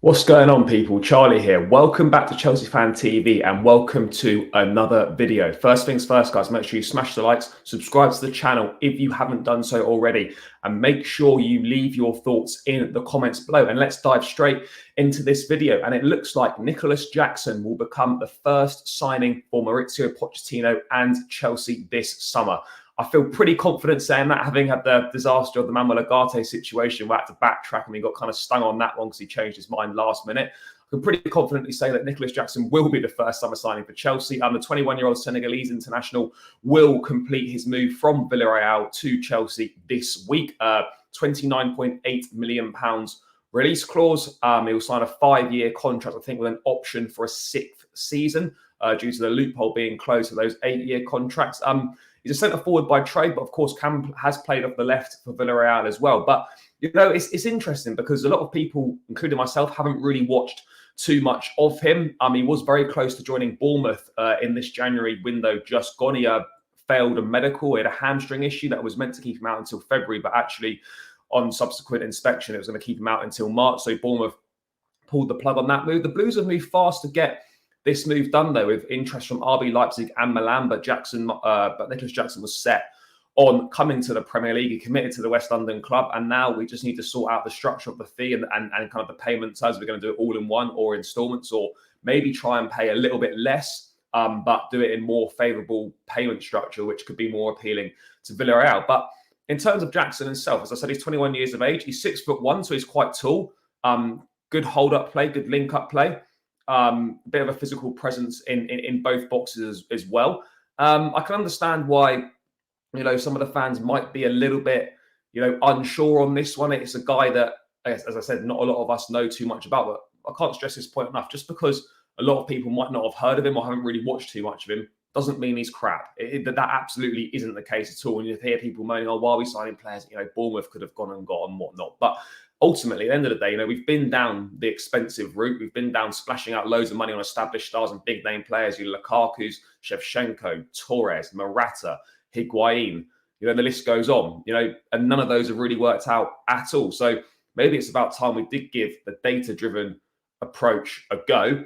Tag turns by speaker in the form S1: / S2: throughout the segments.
S1: What's going on, people? Charlie here. Welcome back to Chelsea Fan TV and welcome to another video. First things first, guys, make sure you smash the likes, subscribe to the channel if you haven't done so already, and make sure you leave your thoughts in the comments below. And let's dive straight into this video. And it looks like Nicolas Jackson will become the first signing for Mauricio Pochettino and Chelsea this summer. I feel pretty confident saying that, having had the disaster of the Manuel Ugarte situation. We had to backtrack and we got kind of stung on that one because he changed his mind last minute. I can pretty confidently say that Nicolas Jackson will be the first summer signing for Chelsea. And the 21-year-old Senegalese international will complete his move from Villarreal to Chelsea this week. £29.8 million release clause. He will sign a 5-year contract, I think, with an option for a 6th season due to the loophole being closed for those 8-year contracts. He's a centre forward by trade, but of course has played off the left for Villarreal as well. But, you know, it's interesting because a lot of people, including myself, haven't really watched too much of him. He was very close to joining Bournemouth in this January window just gone. He failed a medical. He had a hamstring issue that was meant to keep him out until February, but actually on subsequent inspection, it was going to keep him out until March. So Bournemouth pulled the plug on that move. The Blues have moved fast to get this move done, though, with interest from RB Leipzig and Milan, but Nicolas Jackson was set on coming to the Premier League. He committed to the West London club, and now we just need to sort out the structure of the fee and kind of the payment terms. We're going to do it all in one or installments, or maybe try and pay a little bit less, but do it in more favourable payment structure, which could be more appealing to Villarreal. But in terms of Jackson himself, as I said, he's 21 years of age. He's 6'1", so he's quite tall. Good hold-up play, good link-up play. Bit of a physical presence in both boxes as well. I can understand why, you know, some of the fans might be a little bit, you know, unsure on this one. It's a guy that, as I said, not a lot of us know too much about, but I can't stress this point enough. Just because a lot of people might not have heard of him or haven't really watched too much of him doesn't mean he's crap. That absolutely isn't the case at all. And you hear people moaning, oh, why are we signing players? You know, Bournemouth could have gone and got and whatnot. But ultimately, at the end of the day, you know, we've been down the expensive route. We've been down splashing out loads of money on established stars and big name players. You know, Lukaku's, Shevchenko, Torres, Morata, Higuain. You know, the list goes on. You know, and none of those have really worked out at all. So maybe it's about time we did give the data-driven approach a go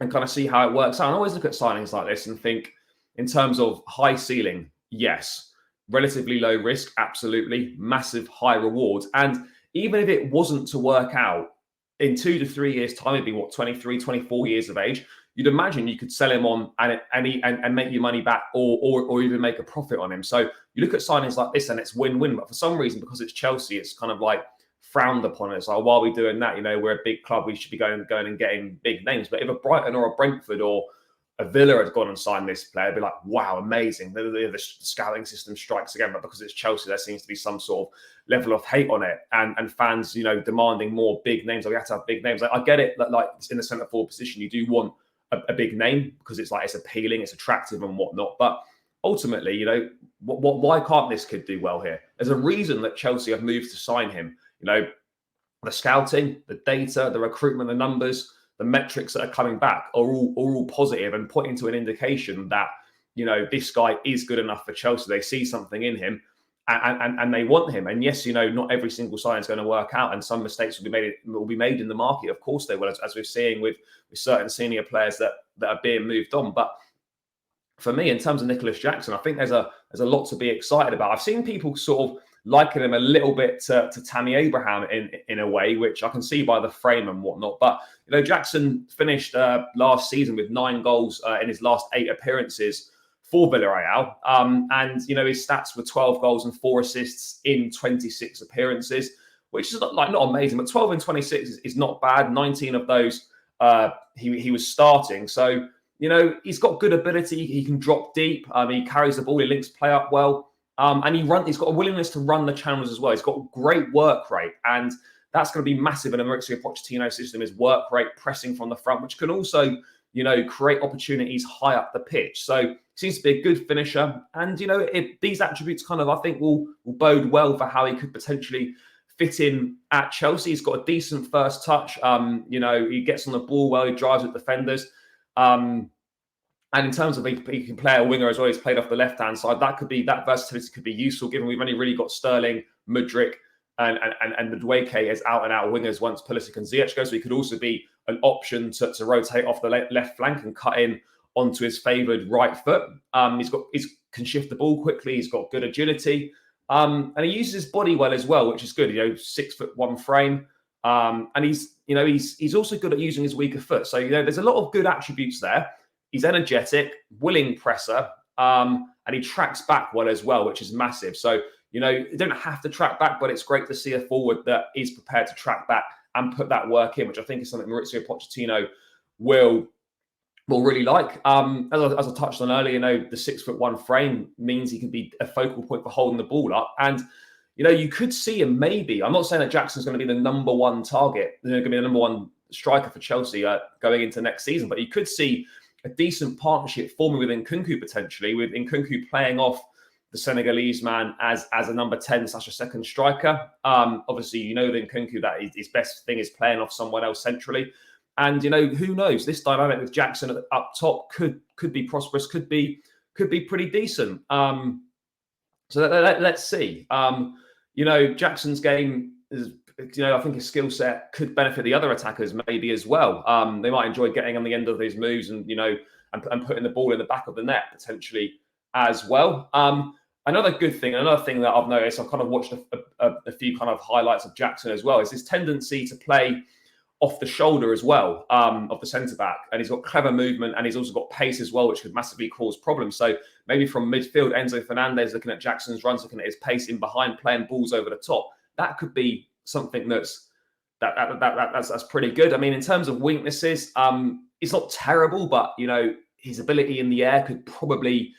S1: and kind of see how it works out. I always look at signings like this and think, in terms of high ceiling, yes. Relatively low risk, absolutely. Massive high rewards. And even if it wasn't to work out, in 2 to 3 years' time, it'd be, what, 23, 24 years of age, you'd imagine you could sell him on and make your money back or even make a profit on him. So you look at signings like this and it's win-win. But for some reason, because it's Chelsea, it's kind of like frowned upon. It's like, why are we doing that? You know, we're a big club. We should be going and getting big names. But if a Brighton or a Brentford or a Villa had gone and signed this player, it'd be like, wow, amazing. The scouting system strikes again. But because it's Chelsea, there seems to be some sort of level of hate on it. And fans, you know, demanding more big names. Like, we have to have big names. I get it that, like, in the centre forward position, you do want a big name because it's like, it's appealing, it's attractive and whatnot. But ultimately, you know, why can't this kid do well here? There's a reason that Chelsea have moved to sign him. You know, the scouting, the data, the recruitment, the numbers, the metrics that are coming back are all positive and pointing to an indication that, you know, this guy is good enough for Chelsea. They see something in him and they want him. And yes, you know, not every single sign is going to work out and some mistakes will be made in the market. Of course they will, as we're seeing with certain senior players that are being moved on. But for me, in terms of Nicolas Jackson, I think there's a lot to be excited about. I've seen people sort of liken him a little bit to Tammy Abraham in a way, which I can see by the frame and whatnot. But, you know, Jackson finished last season with 9 goals in his last 8 appearances for Villarreal. And, you know, his stats were 12 goals and 4 assists in 26 appearances, which is not amazing, but 12 and 26 is not bad. 19 of those he was starting. So, you know, he's got good ability. He can drop deep. He carries the ball. He links play up well. And he's got a willingness to run the channels as well. He's got a great work rate. And that's going to be massive in a Mauricio Pochettino system, is work rate, pressing from the front, which can also, you know, create opportunities high up the pitch. So seems to be a good finisher. And, you know, these attributes kind of, I think, will bode well for how he could potentially fit in at Chelsea. He's got a decent first touch. You know, he gets on the ball well. He drives at defenders. And in terms of he can play a winger as well, he's played off the left-hand side. That versatility could be useful, given we've only really got Sterling, Mudryk, and Madueke as out and out wingers once Pulisic and Ziyech go. So he could also be an option to rotate off the left flank and cut in onto his favoured right foot. He's can shift the ball quickly. He's got good agility, and he uses his body well as well, which is good. 6'1" frame, and he's also good at using his weaker foot. So there's a lot of good attributes there. He's energetic, willing presser, and he tracks back well as well, which is massive. So you don't have to track back, but it's great to see a forward that is prepared to track back and put that work in, which I think is something Mauricio Pochettino will really like. As I touched on earlier, the 6'1" frame means he can be a focal point for holding the ball up. And, you could see him maybe, I'm not saying that Jackson's going to be the number one target, going to be the number one striker for Chelsea going into next season, but you could see a decent partnership forming with Nkunku potentially, with Nkunku playing off the Senegalese man as a number 10 / a second striker. Obviously, with Nkunku that his best thing is playing off someone else centrally. And who knows? This dynamic with Jackson up top could be prosperous, could be pretty decent. So let's see. Jackson's game is, I think his skill set could benefit the other attackers maybe as well. They might enjoy getting on the end of these moves and and putting the ball in the back of the net potentially as well. Another good thing, another thing that I've noticed, I've kind of watched a few kind of highlights of Jackson as well, is his tendency to play off the shoulder as well, of the centre-back. And he's got clever movement and he's also got pace as well, which could massively cause problems. So maybe from midfield, Enzo Fernandez looking at Jackson's runs, looking at his pace in behind, playing balls over the top. That could be something that's pretty good. I mean, in terms of weaknesses, it's not terrible, but, his ability in the air could probably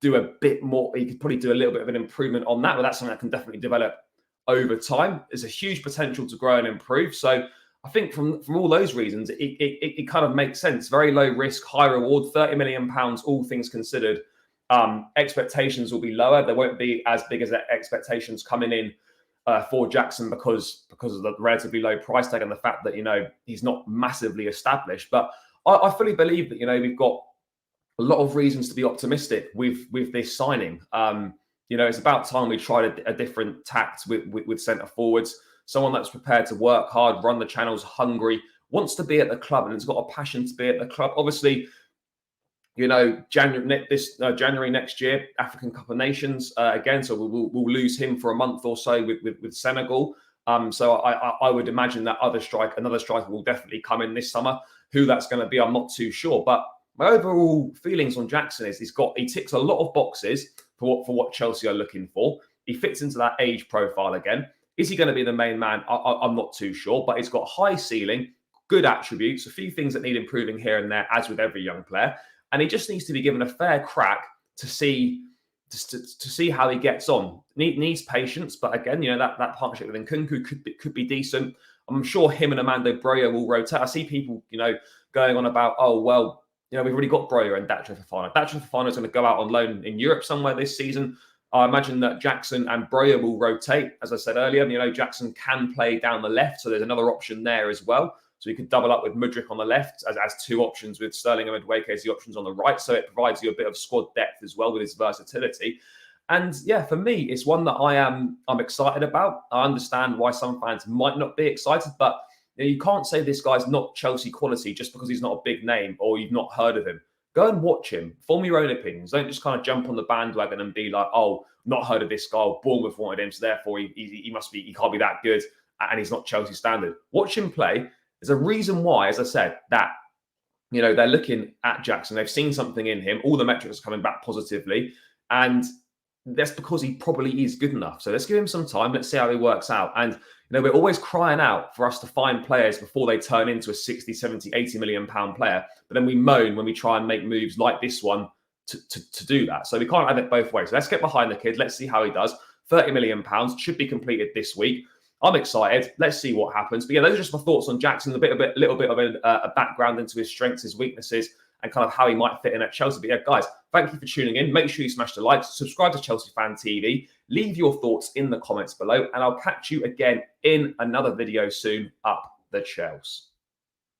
S1: do a bit more. He could probably do a little bit of an improvement on that, but that's something that can definitely develop over time. There's a huge potential to grow and improve. So I think from all those reasons, it kind of makes sense. Very low risk, high reward, £30 million, all things considered. Expectations will be lower. There won't be as big as expectations coming in for Jackson because of the relatively low price tag and the fact that, he's not massively established. But I fully believe that, we've got a lot of reasons to be optimistic with this signing. It's about time we tried a different tact with centre forwards. Someone that's prepared to work hard, run the channels, hungry, wants to be at the club and has got a passion to be at the club. Obviously, January next year, African Cup of Nations again. So we'll lose him for a month or so with Senegal. So I would imagine that another striker will definitely come in this summer. Who that's going to be, I'm not too sure. But my overall feelings on Jackson is he ticks a lot of boxes for what Chelsea are looking for. He fits into that age profile again. Is he going to be the main man? I'm not too sure, but he's got high ceiling, good attributes, a few things that need improving here and there, as with every young player. And he just needs to be given a fair crack to see how he gets on. Needs patience, but again, that partnership with Nkunku could be decent. I'm sure him and Amando Broja will rotate. I see people, going on about, oh well, we've already got Broja and Datro Fofana. Datro Fofana is going to go out on loan in Europe somewhere this season. I imagine that Jackson and Broja will rotate. As I said earlier, Jackson can play down the left, so there's another option there as well. So you could double up with Mudryk on the left as two options, with Sterling and Madueke as the options on the right. So it provides you a bit of squad depth as well with his versatility. And yeah, for me, it's one that I'm excited about. I understand why some fans might not be excited, but you can't say this guy's not Chelsea quality just because he's not a big name or you've not heard of him. Go and watch him. Form your own opinions. Don't just kind of jump on the bandwagon and be like, oh, not heard of this guy. Bournemouth wanted him, so therefore he can't be that good and he's not Chelsea standard. Watch him play. There's a reason why, as I said, that they're looking at Jackson. They've seen something in him. All the metrics are coming back positively. And that's because he probably is good enough. So let's give him some time. Let's see how he works out. And we're always crying out for us to find players before they turn into a 60, 70, 80 million pound player. But then we moan when we try and make moves like this one to do that. So we can't have it both ways. So let's get behind the kid. Let's see how he does. £30 million should be completed this week. I'm excited. Let's see what happens. But yeah, those are just my thoughts on Jackson. A little bit of a background into his strengths, his weaknesses, and kind of how he might fit in at Chelsea. But yeah, guys, thank you for tuning in. Make sure you smash the like, subscribe to Chelsea Fan TV, leave your thoughts in the comments below, and I'll catch you again in another video soon. Up the Chels.